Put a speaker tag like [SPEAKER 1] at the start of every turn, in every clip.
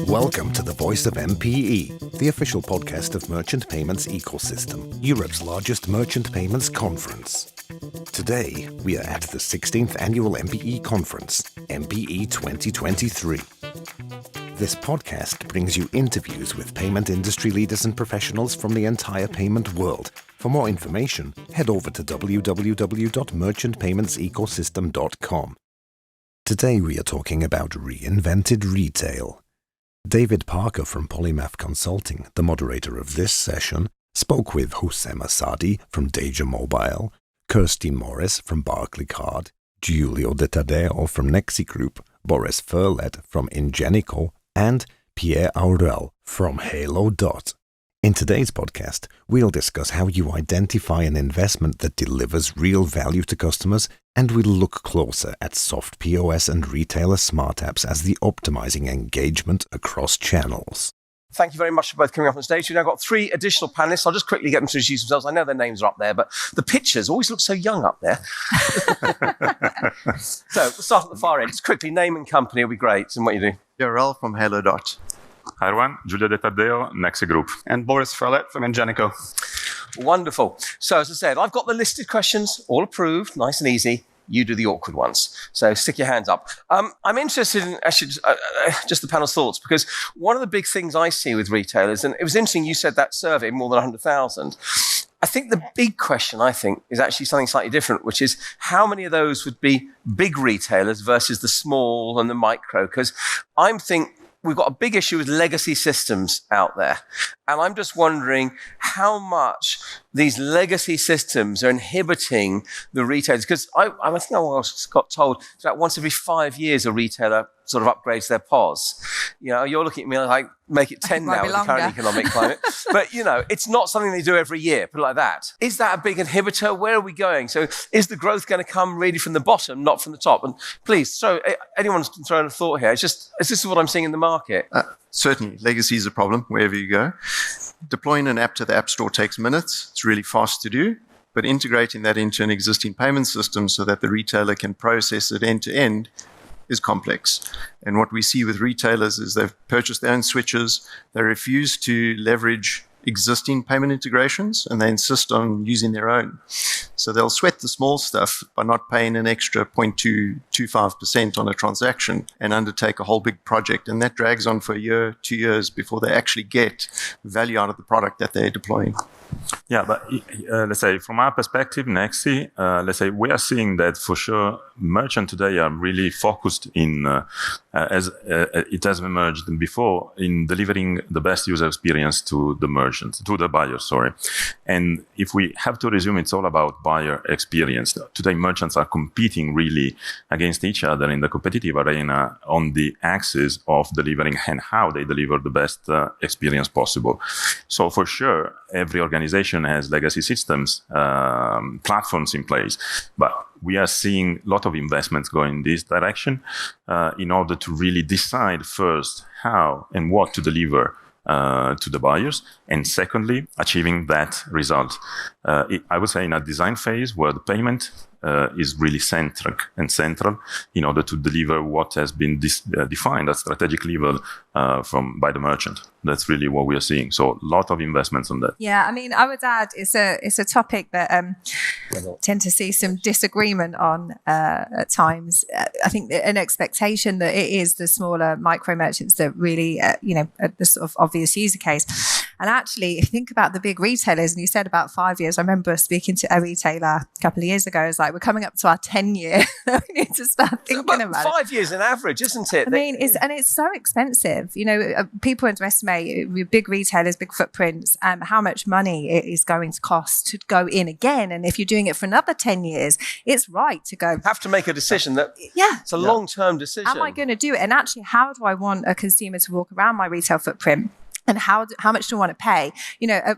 [SPEAKER 1] Welcome to the Voice of MPE, the official podcast of Merchant Payments Ecosystem, Europe's largest merchant payments conference. Today, we are at the 16th Annual MPE Conference, MPE 2023. This podcast brings you interviews with payment industry leaders and professionals from the entire payment world. For more information, head over to www.merchantpaymentsecosystem.com. Today we are talking about Reinvented Retail. David Parker from Polymath Consulting, the moderator of this session, spoke with Houssem Assadi from Dejamobile, Kirsty Morris from Barclaycard, Giulio De Taddeo from Nexi Group, Boris Ferlet from Ingenico, and Pierre Aurel from Halo. In today's podcast, we'll discuss how you identify an investment that delivers real value to customers, and we'll look closer at SoftPOS and retailer smart apps as the optimizing engagement across channels.
[SPEAKER 2] Thank you very much for both coming up on stage. We've now got three additional panelists. I'll just quickly get them to introduce themselves. I know their names are up there, but the pictures always look so young up there. So we'll start at the far end. Just quickly, name and company will be great, and what you do.
[SPEAKER 3] Pierre Aurel from Halo.
[SPEAKER 4] Hi everyone, Giulio De Taddeo, Nexi Group.
[SPEAKER 5] And Boris Ferlet from Ingenico.
[SPEAKER 2] Wonderful. So as I said, I've got the listed questions all approved, nice and easy. You do the awkward ones. So stick your hands up. I'm interested in actually just the panel's thoughts, because one of the big things I see with retailers, and it was interesting you said that survey, more than 100,000. I think the big question, is actually something slightly different, which is how many of those would be big retailers versus the small and the micro? Because I think we've got a big issue with legacy systems out there. And I'm just wondering how much these legacy systems are inhibiting the retailers. Because I think I got told it's about once every 5 years a retailer sort of upgrades their POS. You know, you're looking at me like, make it 10 now in the current economic climate. But, you know, it's not something they do every year, put it like that. Is that a big inhibitor? Where are we going? So is the growth going to come really from the bottom, not from the top? And please, anyone can throw in a thought here. This is what I'm seeing in the market.
[SPEAKER 3] Certainly, legacy is a problem wherever you go. Deploying an app to the App Store takes minutes. It's really fast to do. But integrating that into an existing payment system so that the retailer can process it end to end is complex. And what we see with retailers is they've purchased their own switches. They refuse to leverage existing payment integrations, and they insist on using their own. So they'll sweat the small stuff by not paying an extra 0.225% on a transaction and undertake a whole big project. And that drags on for a year, 2 years before they actually get value out of the product that they're deploying.
[SPEAKER 4] Yeah, but let's say from our perspective, Nexi, we are seeing that for sure merchants today are really focused in, as it has emerged before, in delivering the best user experience to the merchants, to the buyers, sorry. And if we have to resume, it's all about buyer experience. Today, merchants are competing really against each other in the competitive arena on the axis of delivering and how they deliver the best experience possible. So for sure, every organization has legacy systems, platforms in place, but we are seeing a lot of investments going in this direction in order to really decide first how and what to deliver to the buyers, and secondly, achieving that result. I would say in a design phase where the payment is really central in order to deliver what has been defined at strategic level by the merchant. That's really what we are seeing. So a lot of investments on that.
[SPEAKER 6] Yeah, I mean, I would add it's a topic that tend to see some disagreement on at times. I think an expectation that it is the smaller micro merchants that really, are the sort of obvious user case. And actually, if you think about the big retailers, and you said about 5 years, I remember speaking to a retailer a couple of years ago. It's like, we're coming up to our 10-year. We need to start thinking about it.
[SPEAKER 2] 5 years in average, isn't it?
[SPEAKER 6] I mean, it's so expensive. People underestimate with big retailers, big footprints, how much money it is going to cost to go in again. And if you're doing it for another 10 years, it's right to go.
[SPEAKER 2] Have to make a decision that it's a long-term decision.
[SPEAKER 6] Am I going to do it? And actually, how do I want a consumer to walk around my retail footprint? And how much do I want to pay?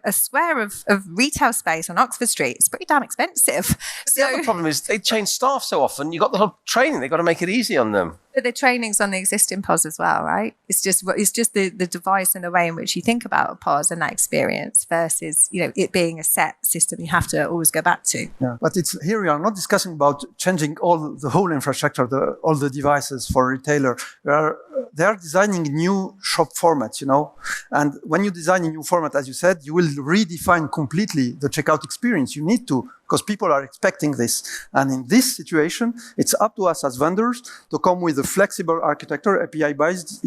[SPEAKER 6] A square of retail space on Oxford Street is pretty damn expensive.
[SPEAKER 2] The other problem is they change staff so often. You've got the whole training. They've got to make it easy on them.
[SPEAKER 6] But the training's on the existing POS as well, right? It's just the device and the way in which you think about a POS and that experience versus, it being a set system you have to always go back to.
[SPEAKER 7] Yeah, but here we are not discussing about changing the whole infrastructure, all the devices for a retailer. They are designing new shop formats, and when you design a new format, as you said, you will redefine completely the checkout experience. You need to, because people are expecting this. And in this situation, it's up to us as vendors to come with a flexible architecture, API-based,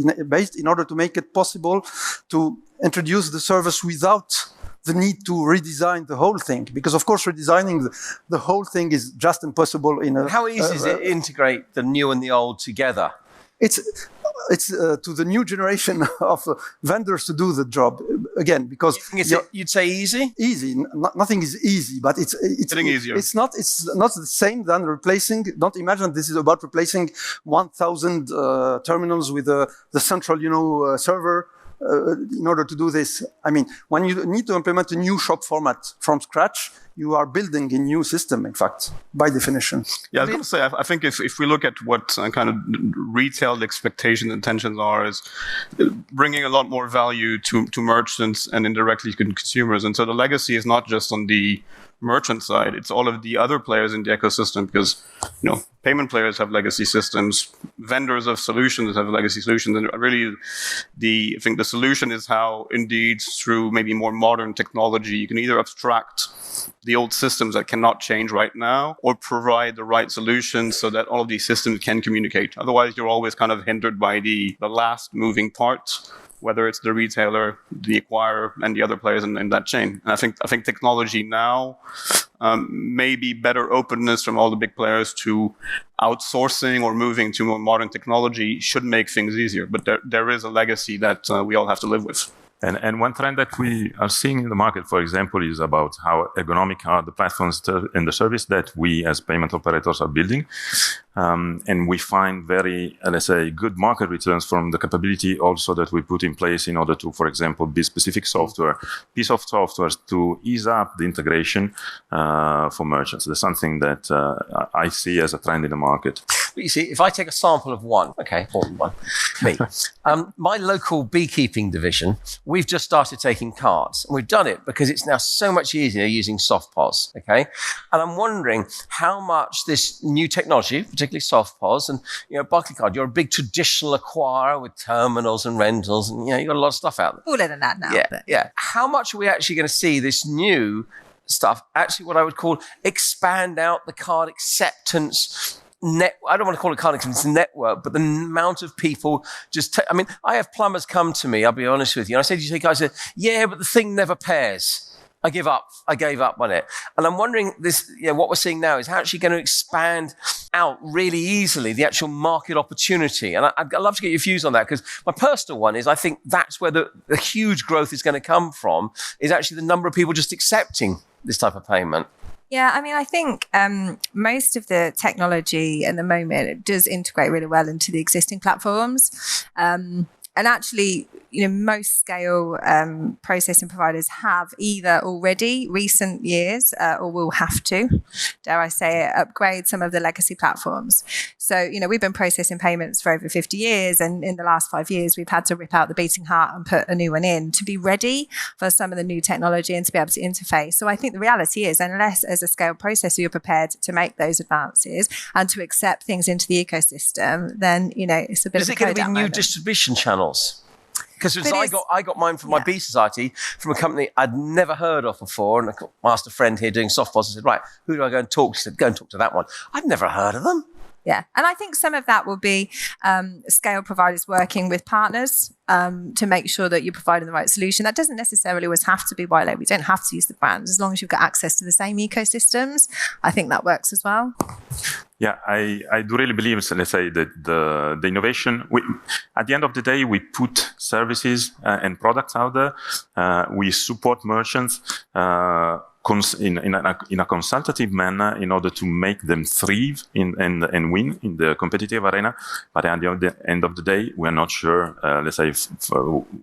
[SPEAKER 7] in order to make it possible to introduce the service without the need to redesign the whole thing. Because, of course, redesigning the whole thing is just impossible in a...
[SPEAKER 2] How easy is it to integrate the new and the old together?
[SPEAKER 7] It's to the new generation of vendors to do the job again, because
[SPEAKER 2] you'd say easy.
[SPEAKER 7] Easy, nothing is easy, but it's
[SPEAKER 5] getting easier.
[SPEAKER 7] It's not the same than replacing. Don't imagine this is about replacing 1,000 terminals with the central, server. In order to do this, I mean, when you need to implement a new shop format from scratch, you are building a new system, in fact, by definition.
[SPEAKER 5] Yeah, I was going to say, I think if we look at what kind of retail expectations and intentions are, is bringing a lot more value to merchants and indirectly to consumers. And so the legacy is not just on the merchant side, it's all of the other players in the ecosystem, because payment players have legacy systems, vendors of solutions have legacy solutions, and really I think the solution is how indeed through maybe more modern technology you can either abstract the old systems that cannot change right now, or provide the right solutions so that all of these systems can communicate. Otherwise, you're always kind of hindered by the last moving part, whether it's the retailer, the acquirer, and the other players in that chain. And I think technology now, maybe better openness from all the big players to outsourcing or moving to more modern technology should make things easier. But there is a legacy that we all have to live with.
[SPEAKER 4] And one trend that we are seeing in the market, for example, is about how ergonomic are the platforms and the service that we as payment operators are building. And we find very, let's say, good market returns from the capability also that we put in place in order to, for example, build specific piece of software to ease up the integration for merchants. That's something that I see as a trend in the market.
[SPEAKER 2] But you see, if I take a sample of one, me, my local beekeeping division, we've just started taking cards. And we've done it because it's now so much easier using SoftPOS, okay? And I'm wondering how much this new technology, particularly SoftPOS, and Barclaycard, you're a big traditional acquirer with terminals and rentals, and you've got a lot of stuff out there.
[SPEAKER 6] Cooler than that now.
[SPEAKER 2] Yeah. How much are we actually going to see this new stuff, actually what I would call expand out the card acceptance I don't want to call it card acceptance network, but the amount of people I have plumbers come to me, I'll be honest with you, and I said, you guys said, yeah, but the thing never pairs. I gave up on it. And I'm wondering what we're seeing now is how actually going to expand out really easily the actual market opportunity. And I'd love to get your views on that, because my personal one is I think that's where the huge growth is going to come from, is actually the number of people just accepting this type of payment.
[SPEAKER 6] Yeah, I think most of the technology at the moment does integrate really well into the existing platforms. And actually, most scale processing providers have either already recent years or will have to, dare I say it, upgrade some of the legacy platforms. So, we've been processing payments for over 50 years. And in the last 5 years, we've had to rip out the beating heart and put a new one in to be ready for some of the new technology and to be able to interface. So I think the reality is, unless as a scale processor, you're prepared to make those advances and to accept things into the ecosystem, then, it's a bit of a code. Is it going to be
[SPEAKER 2] new distribution channels? Because I got mine from my B Society from a company I'd never heard of before, and I asked a friend here doing SoftPOS. I said, right, who do I go and talk to? He said, go and talk to that one. I've never heard of them.
[SPEAKER 6] Yeah, and I think some of that will be scale providers working with partners to make sure that you're providing the right solution. That doesn't necessarily always have to be white label. We don't have to use the brands. As long as you've got access to the same ecosystems, I think that works as well.
[SPEAKER 4] Yeah, I do really believe, so let's say, that the innovation, at the end of the day, we put services and products out there. We support merchants in a consultative manner in order to make them thrive and win in the competitive arena. But at the end of the day, we're not sure, let's say,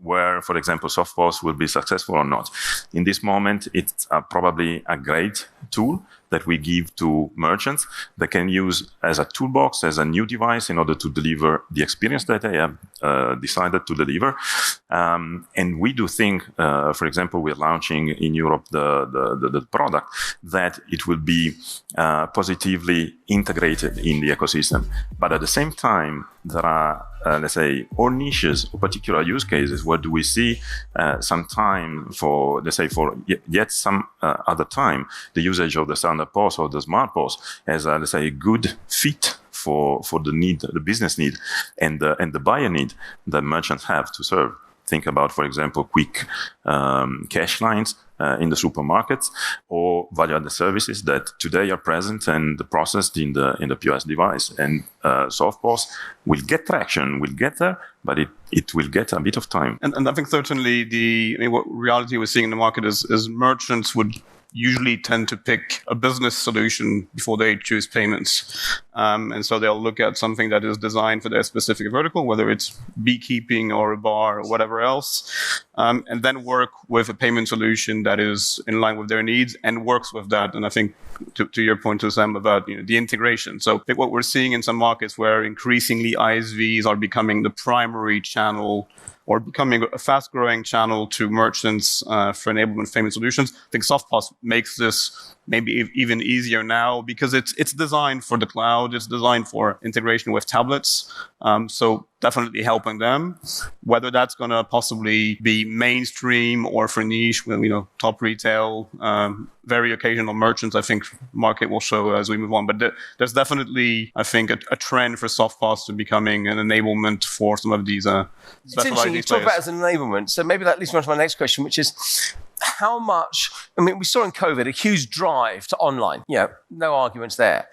[SPEAKER 4] where, for example, SoftPOS will be successful or not. In this moment, it's probably a great tool, that we give to merchants they can use as a toolbox, as a new device in order to deliver the experience that they have decided to deliver. And we do think, for example, we're launching in Europe the product that it will be positively integrated in the ecosystem. But at the same time, there are, let's say, all niches or particular use cases where do we see some time for, let's say, for yet some other time, the usage of the standard POS or the smart POS as, let's say, a good fit for the need, the business need, and the buyer need that merchants have to serve. Think about, for example, quick cash lines in the supermarkets, or value-added services that today are present and processed in the POS device. And SoftPOS will get traction, will get there, but it will get a bit of time.
[SPEAKER 5] And I think certainly what reality we're seeing in the market is merchants would usually tend to pick a business solution before they choose payments. And so they'll look at something that is designed for their specific vertical, whether it's beekeeping or a bar or whatever else, and then work with a payment solution that is in line with their needs and works with that. And I think to your point, Houssem, about the integration. So I think what we're seeing in some markets where increasingly ISVs are becoming the primary channel or becoming a fast-growing channel to merchants for enablement payment solutions. I think SoftPOS makes this maybe even easier now because it's designed for the cloud. It's designed for integration with tablets. So definitely helping them. Whether that's going to possibly be mainstream or for niche, top retail, very occasional merchants, I think market will show as we move on. But there's definitely, I think, a trend for SoftPOS to becoming an enablement for some of these
[SPEAKER 2] It's interesting you talk about it as an enablement. So maybe that leads me on to my next question, which is how much, we saw in COVID a huge drive to online. No arguments there.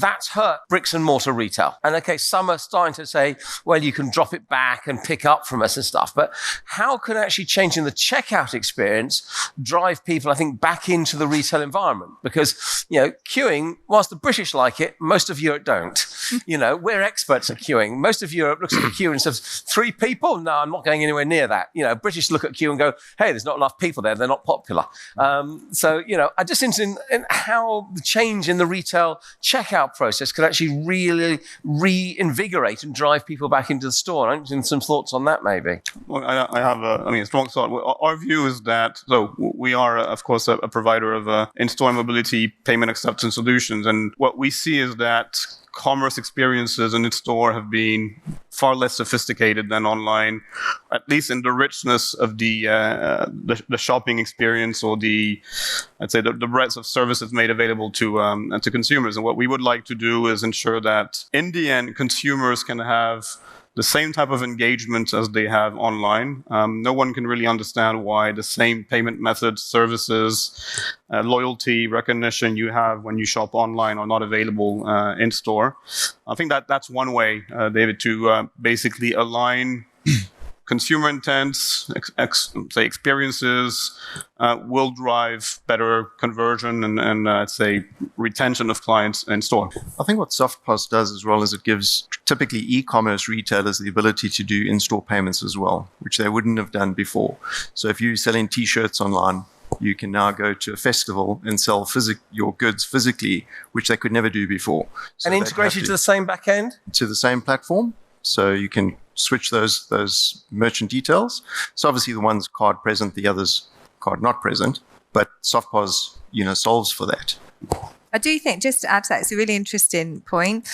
[SPEAKER 2] That's hurt bricks and mortar retail. And okay, some are starting to say, well, you can drop it back and pick up from us and stuff. But how can actually changing the checkout experience drive people, I think, back into the retail environment? Because, queuing, whilst the British like it, most of Europe don't. We're experts at queuing. Most of Europe looks at the queue and says, 3 people? No, I'm not going anywhere near that. British look at queue and go, hey, there's not enough people there. They're not popular. I'm just interested in how the change in the retail checkout process could actually really reinvigorate and drive people back into the store. I'm interested in some thoughts on that, maybe.
[SPEAKER 5] Well, I have a strong thought. Our view is that, we are, of course, a provider of in-store mobility payment acceptance solutions. And what we see is that commerce experiences in store have been far less sophisticated than online, at least in the richness of the shopping experience or the breadth of services made available to consumers. And what we would like to do is ensure that in the end, consumers can have the same type of engagement as they have online. No one can really understand why the same payment methods, services, loyalty, recognition you have when you shop online are not available in store. I think that's one way, David, to basically align consumer intents, experiences will drive better conversion and I'd say retention of clients in store.
[SPEAKER 3] I think what SoftPOS does as well is it gives typically e-commerce retailers the ability to do in-store payments as well, which they wouldn't have done before. So if you're selling T-shirts online, you can now go to a festival and sell your goods physically, which they could never do before. So
[SPEAKER 2] and integrated to the same back end?
[SPEAKER 3] To the same platform. So you can switch those merchant details. So obviously the one's card present, the other's card not present, but SoftPOS, solves for that.
[SPEAKER 6] I do think, just to add to that, it's a really interesting point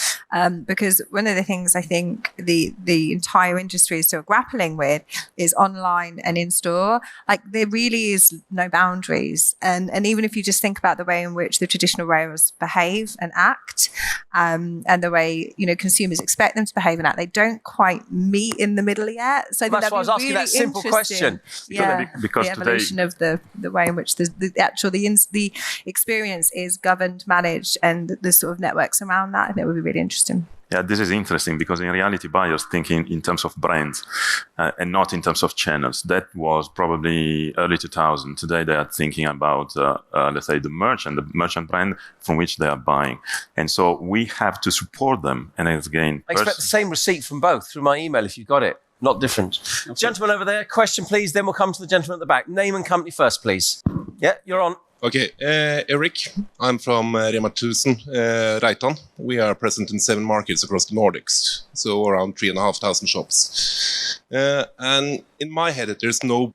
[SPEAKER 6] because one of the things I think the entire industry is still grappling with is online and in-store. Like there really is no boundaries. And even if you just think about the way in which the traditional rails behave and act and the way, consumers expect them to behave and act, they don't quite meet in the middle yet. So I think
[SPEAKER 2] that's why I was asking that simple question.
[SPEAKER 6] Yeah,
[SPEAKER 4] because
[SPEAKER 6] the evolution of the way in which the experience is governed, managed, and the sort of networks around that. I think it would be really interesting.
[SPEAKER 4] Yeah, this is interesting because in reality, buyers thinking in terms of brands and not in terms of channels. That was probably early 2000. Today, they are thinking about, let's say, the merchant brand from which they are buying. And so we have to support them. And again,
[SPEAKER 2] I expect the same receipt from both through my email if you've got it. Not different. Okay. Gentleman over there, question, please. Then we'll come to the gentleman at the back. Name and company first, please. Yeah, you're on.
[SPEAKER 8] Okay, Eric, I'm from Rema 1000, Reitan. We are present in 7 markets across the Nordics, so around 3,500 shops. And in my head, there's no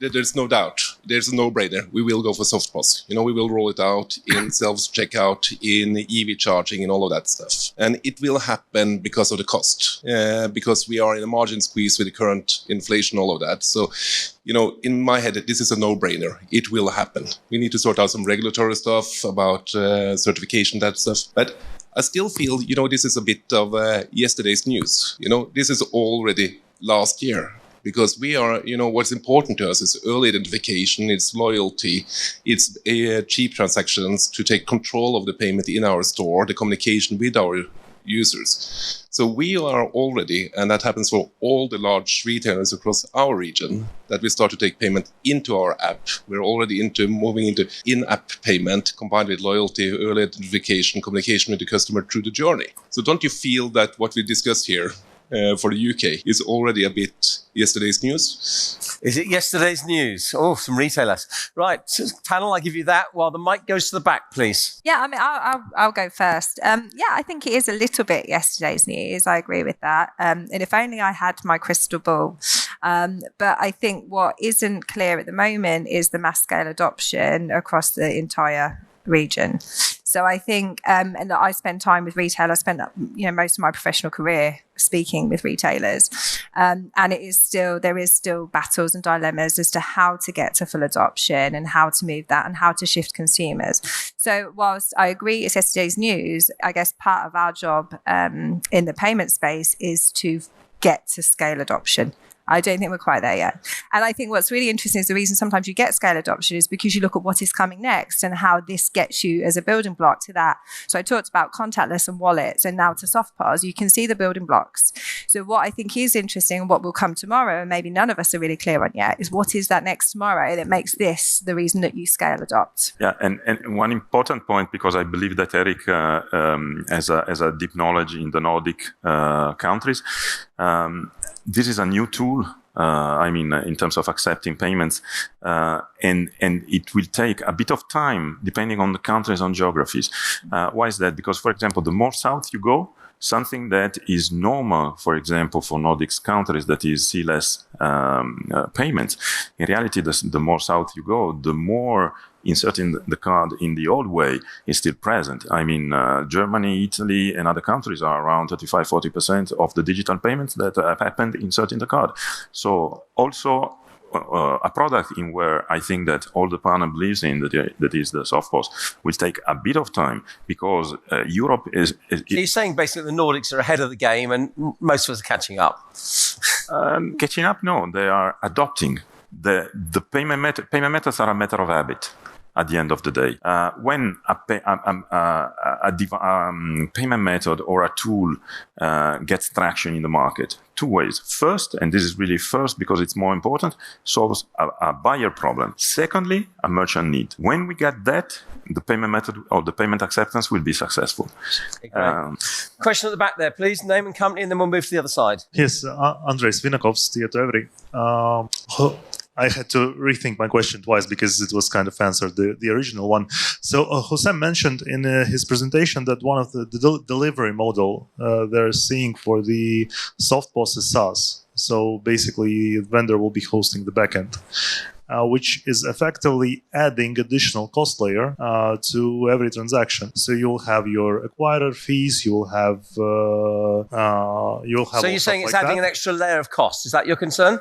[SPEAKER 8] doubt. There's a no-brainer. We will go for SoftPOS. We will roll it out in self-checkout, in EV charging, and all of that stuff. And it will happen because of the cost, because we are in a margin squeeze with the current inflation, all of that. So, in my head, this is a no-brainer. It will happen. We need to sort out some regulatory stuff about certification, that stuff. But I still feel, this is a bit of yesterday's news. This is already last year. Because we are, what's important to us is early identification, it's loyalty, it's cheap transactions to take control of the payment in our store, the communication with our users. So we are already, and that happens for all the large retailers across our region, that we start to take payment into our app. We're already moving into in-app payment combined with loyalty, early identification, communication with the customer through the journey. So don't you feel that what we discussed here for the UK is already a bit yesterday's news?
[SPEAKER 2] Is it yesterday's news? Oh, some retailers. Right, panel, I give you that while the mic goes to the back, please.
[SPEAKER 6] Yeah, I'll go first. I think it is a little bit yesterday's news. I agree with that. And if only I had my crystal ball. But I think what isn't clear at the moment is the mass scale adoption across the entire region. So I think, and I spend time with retail. I spent, most of my professional career speaking with retailers, and there is still battles and dilemmas as to how to get to full adoption and how to move that and how to shift consumers. So whilst I agree it's yesterday's news, I guess part of our job in the payment space is to get to scale adoption. I don't think we're quite there yet. And I think what's really interesting is the reason sometimes you get scale adoption is because you look at what is coming next and how this gets you as a building block to that. So I talked about contactless and wallets, and now to SoftPOS, you can see the building blocks. So what I think is interesting and what will come tomorrow, and maybe none of us are really clear on yet, is what is that next tomorrow that makes this the reason that you scale adopt.
[SPEAKER 4] Yeah, and one important point, because I believe that Eric has a deep knowledge in the Nordic countries, this is a new tool, in terms of accepting payments, and it will take a bit of time depending on the countries and geographies. Why is that? Because, for example, the more south you go, something that is normal, for example, for Nordics countries, that is sealess payments. In reality, the more south you go, the more inserting the card in the old way is still present. Germany, Italy, and other countries are around 35-40% of the digital payments that have happened inserting the card. So also a product in where I think that all the panel believes in, that is the SoftPOS, will take a bit of time, because Europe is
[SPEAKER 2] You're saying basically the Nordics are ahead of the game and most of us are catching up.
[SPEAKER 4] Catching up? No, they are adopting. The payment methods are a matter of habit. At the end of the day, when a payment method or a tool gets traction in the market, 2 ways. First, and this is really first because it's more important, solves a buyer problem. Secondly, a merchant need. When we get that, the payment method or the payment acceptance will be successful.
[SPEAKER 2] Question at the back there, please. Name and company, and then we'll move to the other side.
[SPEAKER 9] Yes, Andres Vinakovs, Tieto Evry. I had to rethink my question twice because it was kind of answered the original one. So Houssem mentioned in his presentation that one of the delivery model they're seeing for the SoftPOS is SaaS. So basically, the vendor will be hosting the backend, which is effectively adding additional cost layer to every transaction. So you'll have your acquirer fees, you'll have. So
[SPEAKER 2] you're saying it's adding an extra layer of cost? Is that your concern?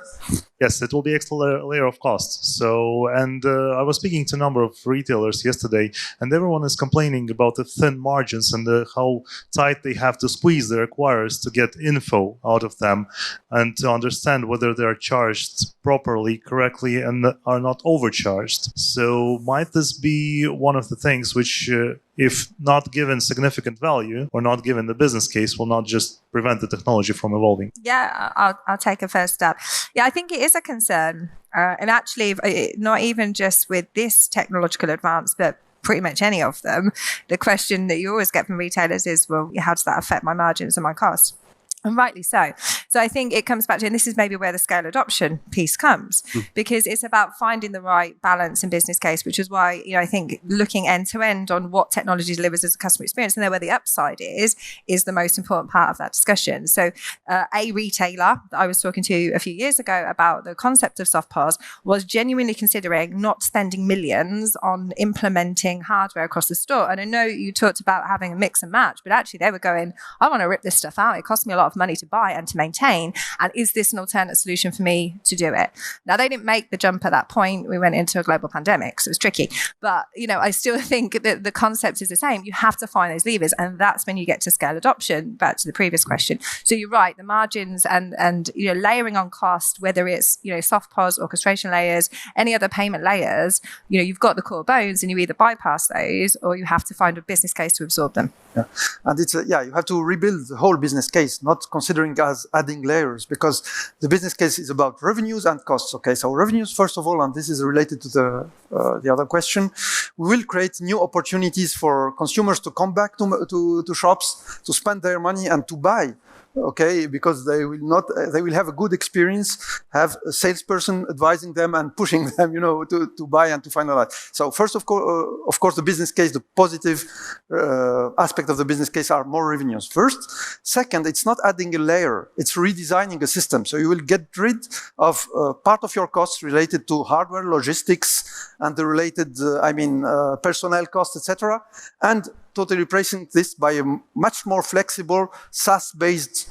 [SPEAKER 9] Yes, it will be extra layer of cost. So, and I was speaking to a number of retailers yesterday, and everyone is complaining about the thin margins and how tight they have to squeeze their acquirers to get info out of them and to understand whether they are charged properly, correctly, and are not overcharged. So might this be one of the things which, if not given significant value or not given the business case, will not just prevent the technology from evolving?
[SPEAKER 6] Yeah, I'll take a first step. Yeah, I think it is a concern. And actually, not even just with this technological advance, but pretty much any of them, the question that you always get from retailers is, well, how does that affect my margins and my costs? And rightly so. So I think it comes back to, and this is maybe where the scale adoption piece comes, because it's about finding the right balance and business case, which is why, I think looking end to end on what technology delivers as a customer experience and then where the upside is the most important part of that discussion. So a retailer that I was talking to a few years ago about the concept of SoftPOS was genuinely considering not spending millions on implementing hardware across the store. And I know you talked about having a mix and match, but actually they were going, I want to rip this stuff out. It costs me a lot of money to buy and to maintain. And is this an alternate solution for me to do it? Now, they didn't make the jump at that point. We went into a global pandemic, so it was tricky. But, I still think that the concept is the same. You have to find those levers. And that's when you get to scale adoption, back to the previous question. So you're right, the margins and layering on cost, whether it's, SoftPOS, orchestration layers, any other payment layers, you've got the core bones and you either bypass those or you have to find a business case to absorb them.
[SPEAKER 7] Yeah. And it's you have to rebuild the whole business case, not considering as adding layers, because the business case is about revenues and costs. Okay, so revenues first of all, and this is related to the other question. We will create new opportunities for consumers to come back to shops, to spend their money and to buy. Okay, because they will have a good experience, have a salesperson advising them and pushing them, to buy and to find out. So first, of course, the business case, the positive aspect of the business case are more revenues. First. Second, it's not adding a layer, it's redesigning a system. So you will get rid of part of your costs related to hardware, logistics, and the related, personnel costs, etc. And totally replacing this by a much more flexible SaaS-based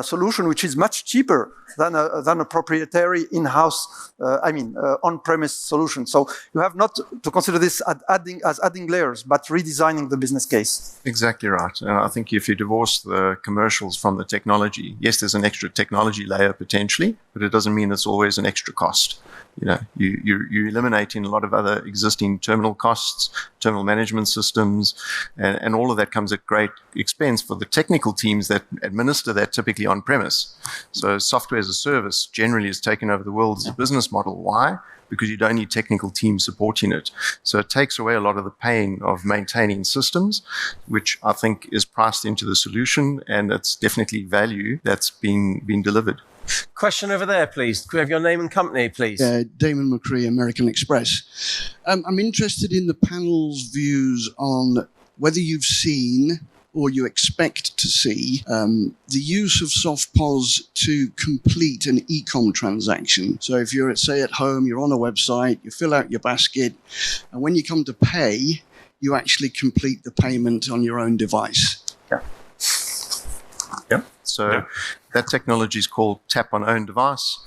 [SPEAKER 7] solution, which is much cheaper than a proprietary in-house, on-premise solution. So you have not to consider this as adding layers, but redesigning the business case.
[SPEAKER 3] Exactly right. I think if you divorce the commercials from the technology, yes, there's an extra technology layer potentially, but it doesn't mean it's always an extra cost. You're eliminating a lot of other existing terminal costs, terminal management systems, and all of that comes at great expense for the technical teams that administer that typically on-premise. So software as a service generally has taken over the world as a business model. Why? Because you don't need technical teams supporting it. So it takes away a lot of the pain of maintaining systems, which I think is priced into the solution, and it's definitely value that's being delivered.
[SPEAKER 2] Question over there, please. Could we have your name and company, please?
[SPEAKER 10] Damon McCree, American Express. I'm interested in the panel's views on whether you've seen or you expect to see the use of SoftPOS to complete an e-com transaction. So if you're, say, at home, you're on a website, you fill out your basket, and when you come to pay, you actually complete the payment on your own device.
[SPEAKER 3] Yeah. So that technology is called tap on own device.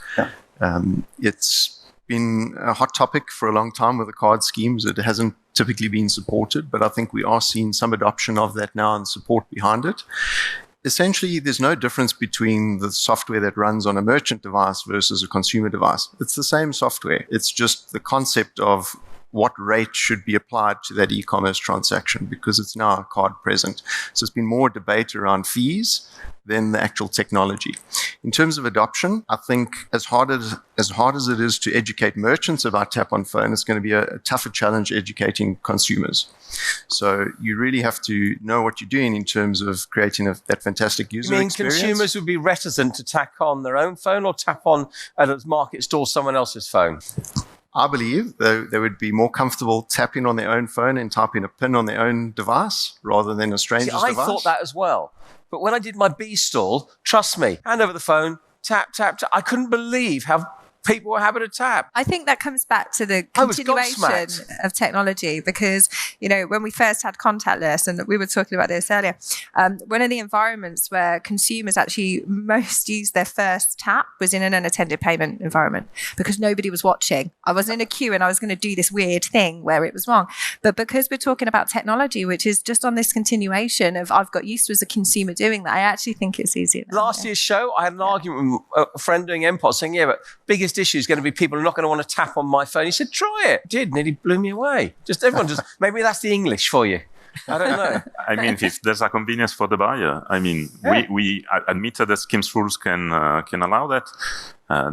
[SPEAKER 3] It's been a hot topic for a long time with the card schemes. It hasn't typically been supported, but I think we are seeing some adoption of that now and support behind it. Essentially, there's no difference between the software that runs on a merchant device versus a consumer device. It's the same software. It's just the concept of what rate should be applied to that e-commerce transaction, because it's now a card present. So it's been more debate around fees than the actual technology. In terms of adoption, I think as hard as it is to educate merchants about tap on phone, it's going to be a tougher challenge educating consumers. So you really have to know what you're doing in terms of creating that fantastic user experience.
[SPEAKER 2] You mean consumers would be reticent to tack on their own phone or tap on at a market store someone else's phone?
[SPEAKER 3] I believe they would be more comfortable tapping on their own phone and typing a PIN on their own device rather than a stranger's device.
[SPEAKER 2] I thought that as well. But when I did my B stall, trust me, hand over the phone, tap, tap, tap. I couldn't believe how people were happy to tap.
[SPEAKER 6] I think that comes back to the continuation of technology, because, when we first had contactless, and we were talking about this earlier, one of the environments where consumers actually most used their first tap was in an unattended payment environment, because nobody was watching. I was in a queue and I was going to do this weird thing where it was wrong. But because we're talking about technology, which is just on this continuation of I've got used to as a consumer doing that, I actually think it's easier.
[SPEAKER 2] Last year's show, I had an argument with a friend doing MPOS saying, but biggest issue is going to be people are not going to want to tap on my phone. He said, try it. Did, nearly blew me away. Maybe that's the English for you. I don't know.
[SPEAKER 4] If there's a convenience for the buyer, we admitted that schemes rules can allow that.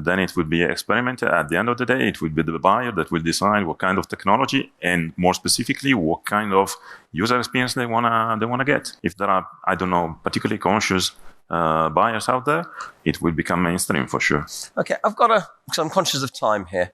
[SPEAKER 4] Then it would be experimented. At the end of the day, it would be the buyer that will decide what kind of technology and more specifically what kind of user experience they wanna get. If there are, particularly conscious buyers out there, it will become mainstream for sure.
[SPEAKER 2] Okay, because I'm conscious of time here.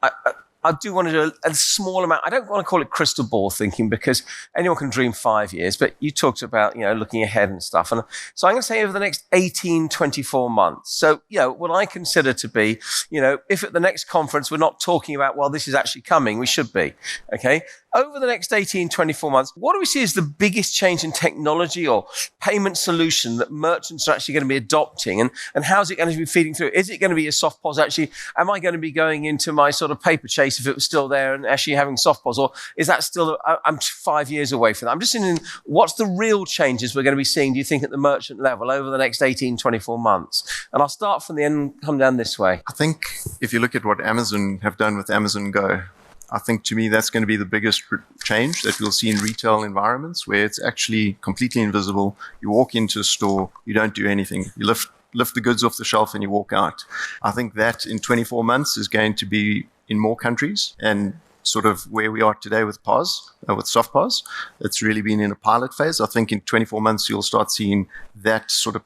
[SPEAKER 2] I do want to do a small amount. I don't want to call it crystal ball thinking because anyone can dream 5 years, but you talked about, looking ahead and stuff. And so I'm going to say over the next 18, 24 months. So, what I consider to be, if at the next conference we're not talking about, well, this is actually coming, we should be, okay? Over the next 18, 24 months, what do we see as the biggest change in technology or payment solution that merchants are actually going to be adopting? And how's it going to be feeding through? Is it going to be a SoftPOS actually? Am I going to be going into my sort of paper chase if it was still there and actually having SoftPOS? Or is that still, I'm 5 years away from that? I'm just thinking, what's the real changes we're going to be seeing, do you think, at the merchant level over the next 18, 24 months? And I'll start from the end, come down this way.
[SPEAKER 3] I think if you look at what Amazon have done with Amazon Go, I think to me that's going to be the biggest change that we'll see in retail environments where it's actually completely invisible. You walk into a store, you don't do anything. You lift the goods off the shelf and you walk out. I think that in 24 months is going to be in more countries, and sort of where we are today with POS, with SoftPOS, it's really been in a pilot phase. I think in 24 months, you'll start seeing that sort of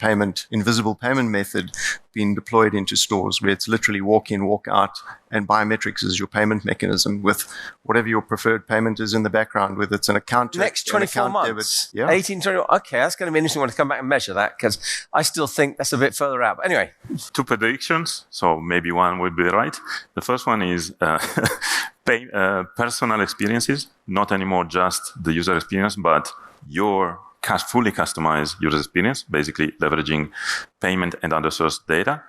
[SPEAKER 3] invisible payment method being deployed into stores where it's literally walk in, walk out, and biometrics is your payment mechanism with whatever your preferred payment is in the background, whether it's an account.
[SPEAKER 2] Next 24 months, debit. 18, 20, okay, that's going to be an interesting one to come back and measure that because I still think that's a bit further out. But anyway.
[SPEAKER 4] 2 predictions, so maybe one would be right. The first one is personal experiences, not anymore just the user experience, but your fully customized user experience, basically leveraging payment and other source data.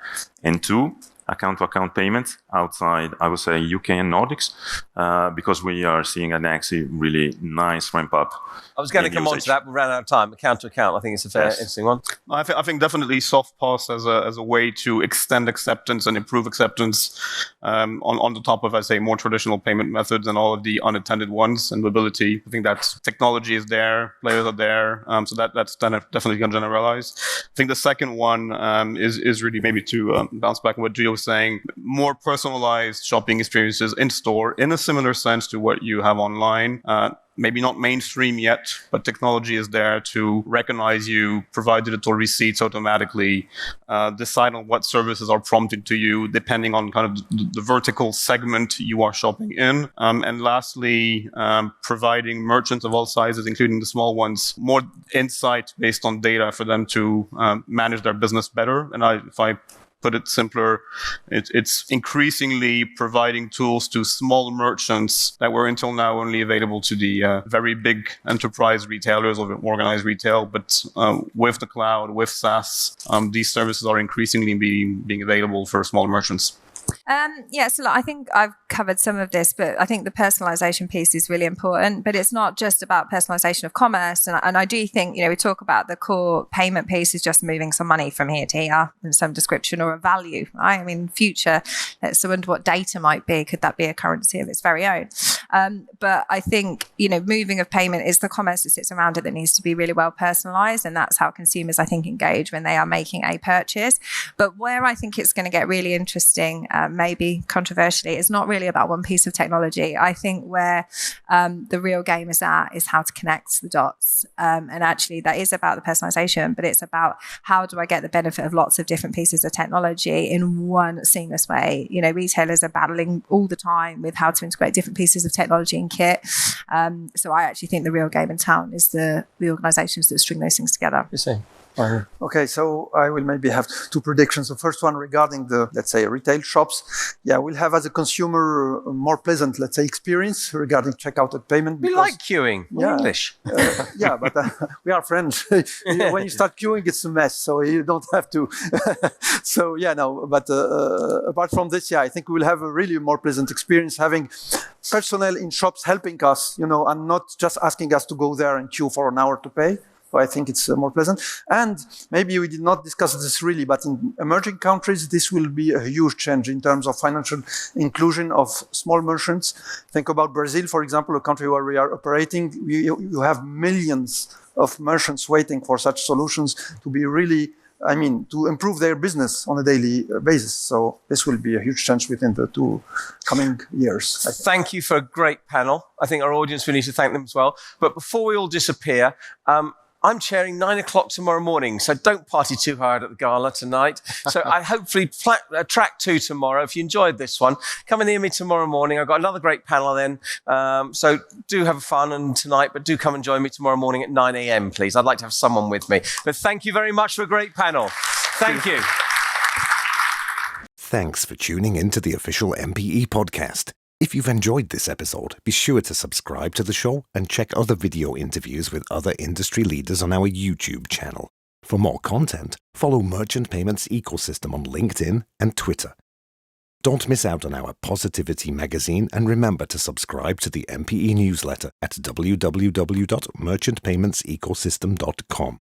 [SPEAKER 4] And 2, account-to-account payments outside, I would say, UK and Nordics, because we are seeing a Nexi really nice ramp up.
[SPEAKER 2] I was going to come on to that, but we ran out of time. Account-to-account, I think it's a fair, interesting one.
[SPEAKER 5] I think definitely SoftPOS as a way to extend acceptance and improve acceptance on the top of, I say, more traditional payment methods and all of the unattended ones and mobility. I think that technology is there, players are there, so that's definitely going to generalize. I think the second one is really maybe to bounce back on what Gio was saying, more personalized shopping experiences in store in a similar sense to what you have online. Maybe not mainstream yet, but technology is there to recognize you, provide digital receipts automatically, decide on what services are prompted to you, depending on kind of the vertical segment you are shopping in. And lastly, providing merchants of all sizes, including the small ones, more insight based on data for them to manage their business better. And if I put it simpler, it's increasingly providing tools to small merchants that were until now only available to the very big enterprise retailers or organized retail. But with the cloud, with SaaS, these services are increasingly being available for small merchants.
[SPEAKER 6] So I think I've covered some of this, but I think the personalization piece is really important. But it's not just about personalization of commerce. And I do think, we talk about the core payment piece is just moving some money from here to here in some description or a value, right? I mean, future, let's wonder what data might be. Could that be a currency of its very own? But I think, moving of payment is the commerce that sits around it that needs to be really well personalized. And that's how consumers, I think, engage when they are making a purchase. But where I think it's going to get really interesting, maybe controversially, it's not really about one piece of technology. I think where the real game is at is how to connect the dots. And actually that is about the personalization, but it's about how do I get the benefit of lots of different pieces of technology in one seamless way. Retailers are battling all the time with how to integrate different pieces of technology and kit. So I actually think the real game in town is the organizations that string those things together.
[SPEAKER 2] You see.
[SPEAKER 7] Okay, so I will maybe have 2 predictions. The first one regarding the, let's say, retail shops. Yeah, we'll have as a consumer a more pleasant, let's say, experience regarding checkout and payment.
[SPEAKER 2] We like queuing. We're English.
[SPEAKER 7] Yeah, but we are French. When you start queuing, it's a mess, so you don't have to. So, but apart from this, I think we will have a really more pleasant experience having personnel in shops helping us, and not just asking us to go there and queue for an hour to pay. So I think it's more pleasant. And maybe we did not discuss this really, but in emerging countries, this will be a huge change in terms of financial inclusion of small merchants. Think about Brazil, for example, a country where we are operating. You have millions of merchants waiting for such solutions to be really, to improve their business on a daily basis. So this will be a huge change within the 2 coming years.
[SPEAKER 2] Thank you for a great panel. I think our audience, we need to thank them as well. But before we all disappear, I'm chairing 9 o'clock tomorrow morning, so don't party too hard at the gala tonight. So I hopefully track 2 tomorrow. If you enjoyed this one, come and hear me tomorrow morning. I've got another great panel then. So do have fun tonight, but do come and join me tomorrow morning at 9 a.m., please. I'd like to have someone with me. But thank you very much for a great panel. Thank you.
[SPEAKER 1] Thanks for tuning in to the official MPE podcast. If you've enjoyed this episode, be sure to subscribe to the show and check other video interviews with other industry leaders on our YouTube channel. For more content, follow Merchant Payments Ecosystem on LinkedIn and Twitter. Don't miss out on our Positivity magazine, and remember to subscribe to the MPE newsletter at www.merchantpaymentsecosystem.com.